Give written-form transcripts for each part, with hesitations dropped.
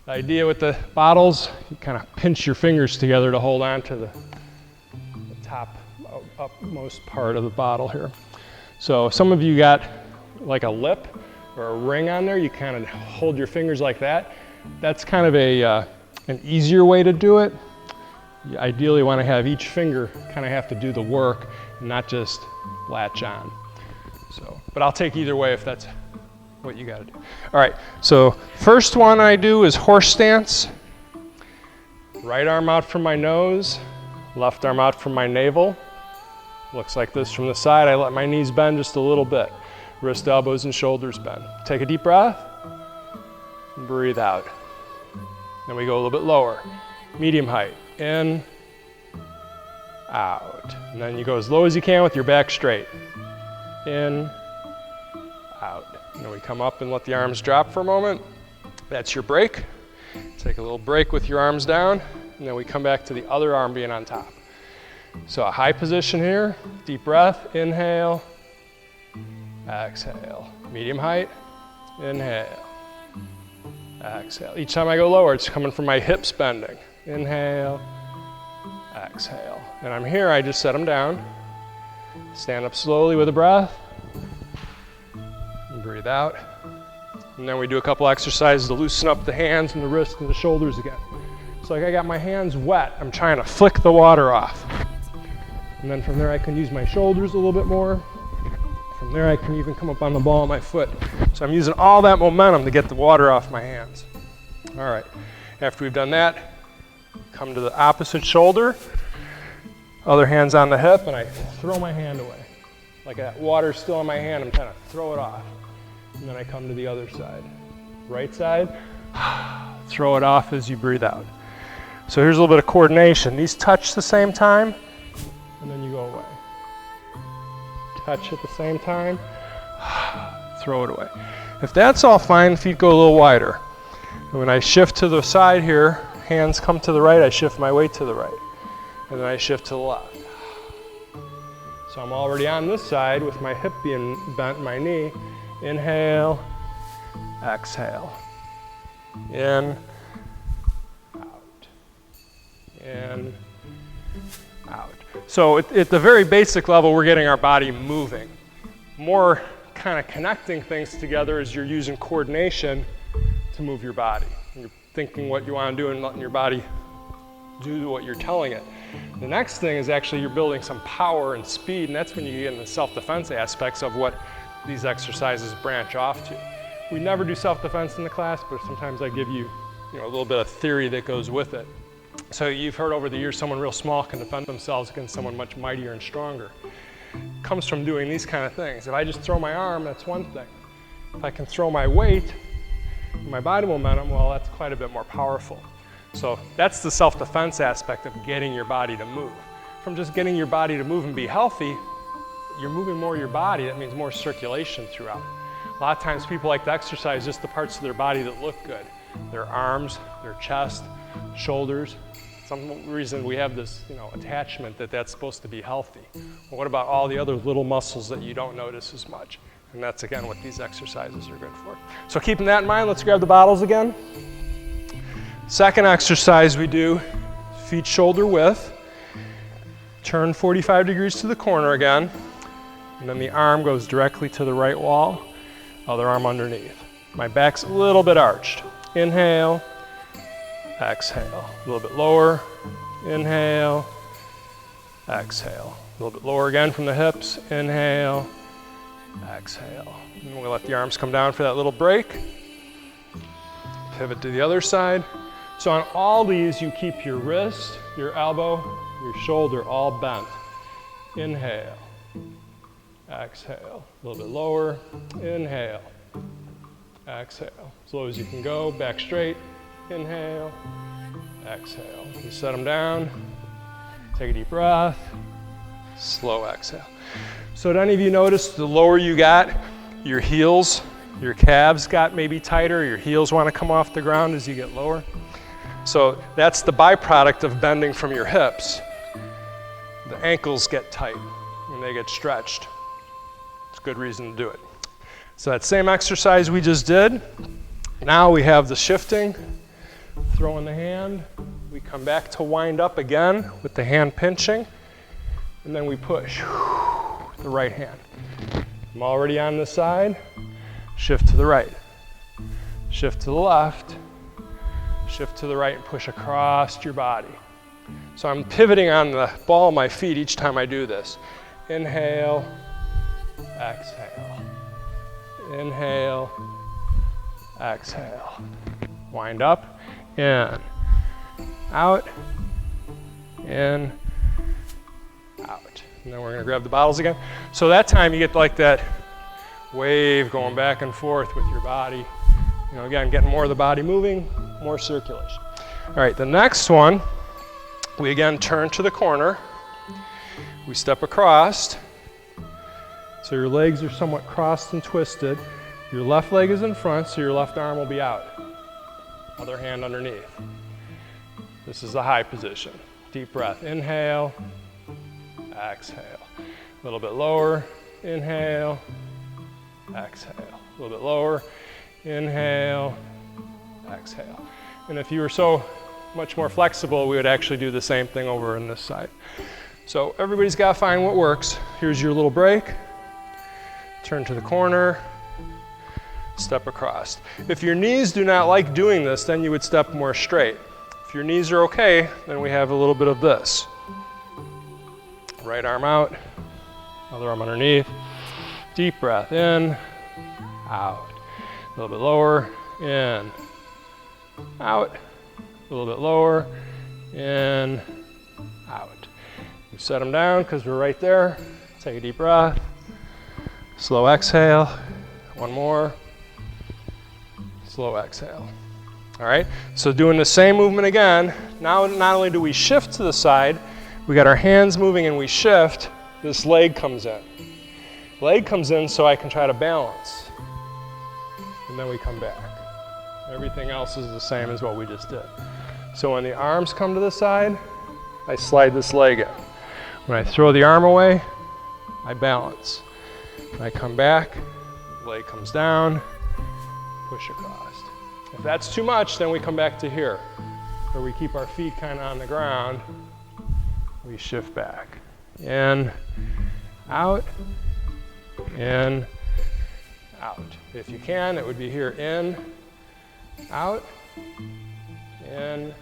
The idea with the bottles, you kind of pinch your fingers together to hold on to the top upmost part of the bottle here. So some of you got like a lip or a ring on there, you kind of hold your fingers like that. That's kind of an easier way to do it. You ideally want to have each finger kind of have to do the work, not just latch on. So, but I'll take either way if that's what you got to do. All right, so first one I do is horse stance. Right arm out from my nose, left arm out from my navel. Looks like this from the side. I let my knees bend just a little bit. Wrist, elbows, and shoulders bend. Take a deep breath. Breathe out. Then we go a little bit lower. Medium height. In, out. And then you go as low as you can with your back straight. In, out. And then we come up and let the arms drop for a moment. That's your break. Take a little break with your arms down. And then we come back to the other arm being on top. So a high position here, deep breath, inhale, exhale. Medium height, inhale, exhale. Each time I go lower, it's coming from my hips bending. Inhale, exhale. And I'm here, I just set them down. Stand up slowly with a breath. And breathe out. And then we do a couple exercises to loosen up the hands and the wrists and the shoulders again. So like I got my hands wet, I'm trying to flick the water off. And then from there I can use my shoulders a little bit more. From there I can even come up on the ball of my foot. So I'm using all that momentum to get the water off my hands. All right, after we've done that, come to the opposite shoulder, other hand's on the hip, and I throw my hand away. Like that water's still on my hand, I'm trying to throw it off. And then I come to the other side. Right side, throw it off as you breathe out. So here's a little bit of coordination. These touch the same time, and then you go away. Touch at the same time, throw it away. If that's all fine, feet go a little wider. And when I shift to the side here, hands come to the right, I shift my weight to the right. And then I shift to the left. So I'm already on this side with my hip being bent, my knee. Inhale, exhale. In, out. In, out. So at the very basic level, we're getting our body moving. More kind of connecting things together as you're using coordination to move your body. You're thinking what you want to do and letting your body do what you're telling it. The next thing is actually you're building some power and speed, and that's when you get in the self-defense aspects of what these exercises branch off to. We never do self-defense in the class, but sometimes I give you, a little bit of theory that goes with it. So you've heard over the years someone real small can defend themselves against someone much mightier and stronger. It comes from doing these kind of things. If I just throw my arm, that's one thing. If I can throw my weight, my body momentum, well, that's quite a bit more powerful. So that's the self-defense aspect of getting your body to move. From just getting your body to move and be healthy, you're moving more of your body, that means more circulation throughout. A lot of times people like to exercise just the parts of their body that look good. Their arms, their chest, shoulders. Some reason we have this, attachment that that's supposed to be healthy. Well, what about all the other little muscles that you don't notice as much? And that's again what these exercises are good for. So keeping that in mind, let's grab the bottles again. Second exercise we do, feet shoulder width. Turn 45 degrees to the corner again. And then the arm goes directly to the right wall, other arm underneath. My back's a little bit arched. Inhale, exhale. A little bit lower, inhale, exhale. A little bit lower again from the hips, inhale, exhale. And we'll let the arms come down for that little break. Pivot to the other side. So on all these, you keep your wrist, your elbow, your shoulder all bent. Inhale, exhale. A little bit lower, inhale, exhale. As low as you can go, back straight, inhale, exhale. You set them down, take a deep breath, slow exhale. So did any of you notice the lower you got, your heels, your calves got maybe tighter, your heels want to come off the ground as you get lower? So that's the byproduct of bending from your hips. The ankles get tight and they get stretched. It's a good reason to do it. So that same exercise we just did, now we have the shifting. throwing the hand. We come back to wind up again with the hand pinching, and then we push the right hand. I'm already on this side. Shift to the right. Shift to the left. Shift to the right and push across your body. So I'm pivoting on the ball of my feet each time I do this. Inhale, exhale. Inhale, exhale. Wind up, in, out, in, out. And then we're gonna grab the bottles again. So that time you get like that wave going back and forth with your body. You know, again, getting more of the body moving, more circulation. All right, the next one, we again turn to the corner. We step across. So your legs are somewhat crossed and twisted. Your left leg is in front, so your left arm will be out. Other hand underneath. This is the high position. Deep breath, inhale, exhale. A little bit lower, inhale, exhale. A little bit lower, inhale, exhale. And if you were so much more flexible, we would actually do the same thing over on this side. So everybody's got to find what works. Here's your little break. Turn to the corner, step across. If your knees do not like doing this, then you would step more straight. If your knees are okay, then we have a little bit of this. Right arm out, other arm underneath. Deep breath in, out. A little bit lower, in, out. A little bit lower, in, out. You set them down because we're right there. Take a deep breath. Slow exhale. One more. Slow exhale. All right, so doing the same movement again. Now not only do we shift to the side, we got our hands moving and we shift, this leg comes in. Leg comes in so I can try to balance. And then we come back. Everything else is the same as what we just did. So when the arms come to the side, I slide this leg in. When I throw the arm away, I balance. When I come back, leg comes down, push across. If that's too much, then we come back to here, where we keep our feet kind of on the ground. We shift back. In, out, in, out. If you can, it would be here, in, out, in,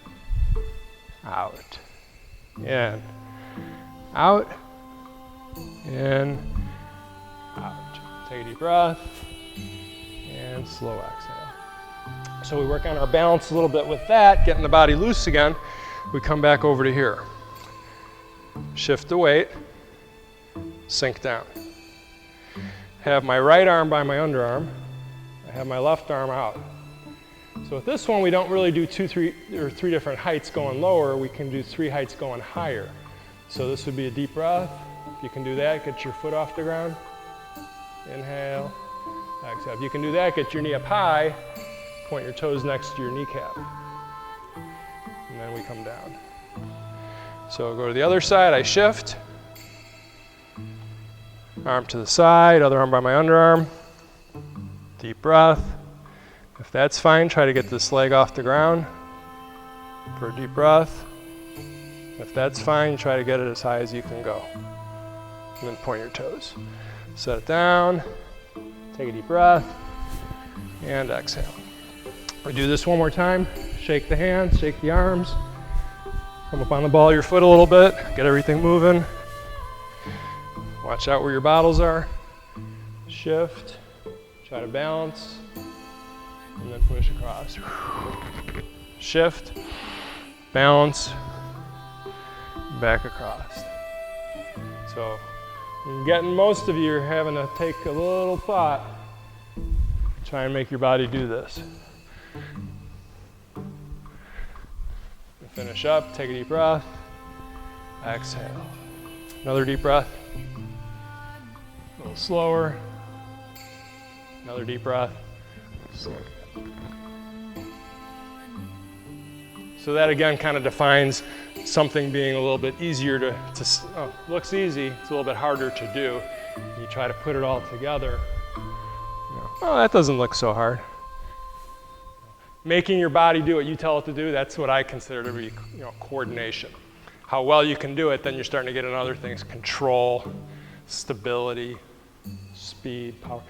out, in, out, in, out. Take a deep breath and slow exhale. So we work on our balance a little bit with that, getting the body loose again. We come back over to here. Shift the weight, sink down. Have my right arm by my underarm. I have my left arm out. So with this one, we don't really do three different heights going lower. We can do 3 heights going higher. So this would be a deep breath. If you can do that, get your foot off the ground. Inhale, exhale. If you can do that, get your knee up high. Point your toes next to your kneecap. And then we come down. So go to the other side, I shift. Arm to the side, other arm by my underarm. Deep breath. If that's fine, try to get this leg off the ground for a deep breath. If that's fine, try to get it as high as you can go. And then point your toes. Set it down, take a deep breath, and exhale. We do this one more time. Shake the hands, shake the arms. Come up on the ball of your foot a little bit, get everything moving. Watch out where your bottles are. Shift, try to balance, and then push across. Shift, balance, back across. So I'm getting most of you are having to take a little thought. Try and make your body do this. Finish up, take a deep breath, exhale. Another deep breath. A little slower. Another deep breath. Slow. So that again kind of defines something being a little bit easier looks easy, it's a little bit harder to do. You try to put it all together. Oh, that doesn't look so hard. making your body do what you tell it to do, that's what I consider to be, coordination. How well you can do it, then you're starting to get into other things: control, stability, speed, power.